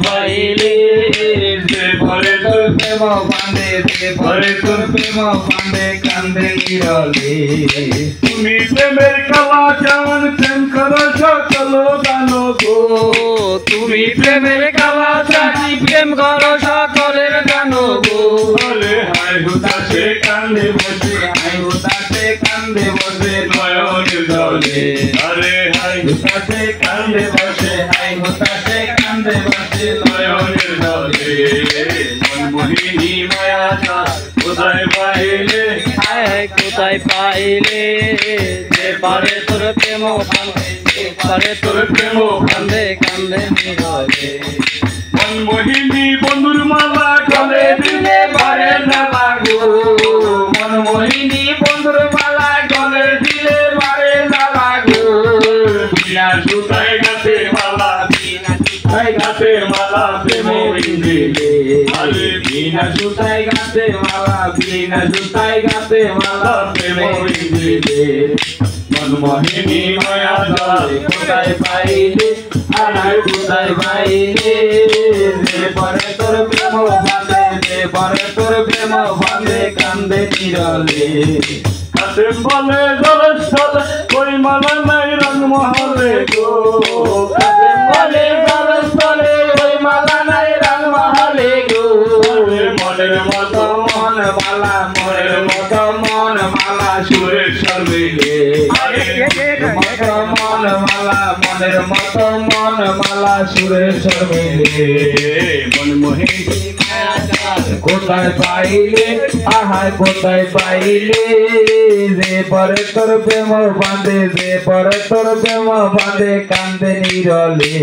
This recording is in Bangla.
পাইলে যে ভরে তোর প্রেম বাঁধে, যে ভরে তোর প্রেম বাঁধে কান্দে নিরলে। তুমি প্রেমের কালা জান, প্রেম করো সকল গানো গো। তুমি প্রেমের কালা জানি, প্রেম করো সকলের গানো গো। আরে হায় হুতাশে কান্দে বসে, হায় হুতাশে কান্দে বসে নয়নের জলে। আরে হায় হুতাশে কান্দে বসে, হায় হুতাশে কান্দে বসে নয়নের জলে। মনমোহিনী মায়া কোথায় পাইলে, হায় কোথায় পাইলে যে পারে তোর প্রেম কান্দে, যে পারে তোর প্রেম কান্দে কান্দে নিরলে। মনমোহিনী বন্ধুর মালা গলে দিলে বারে না লাগো। মনমোহিনী বন্ধুর মালা গলে দিলে বারে না লাগো। বিনা সুতায় গাছে মালা, বিনা সুতায় গাছে মালা প্রেম দিলে। আরে বিনা সুতায় গাছে মালা, বিনা সুতায় গাছে মালা প্রেম দিলে। মনমোহিনী মায়া জালে কোথায় পাইলে, আনার কোথায় পাইলে যে পরে তোর প্রেম বাঁধে, যে পরে তোর প্রেম বাঁধে কান্দে নিরলে। কাসেম বলে জলস্থল কই মালা নাই রং মহলে গো। কাসেম বলে জলস্থলে ওই মালা নাই রং মহলে গো। মনের মতো মন মালা, মনের মতো মন মালা সুরে সর্বিলে। মতো মন মালা, মনের মতো মন মালা সুরে সর্বিলে। মনমোহিনী কোথায় পাইলে, আহায় কোথায় পাইলে যে পরে তোর প্রেম বাঁধে, যে পরে তোর প্রেম বাঁধে কান্দে নিরলে।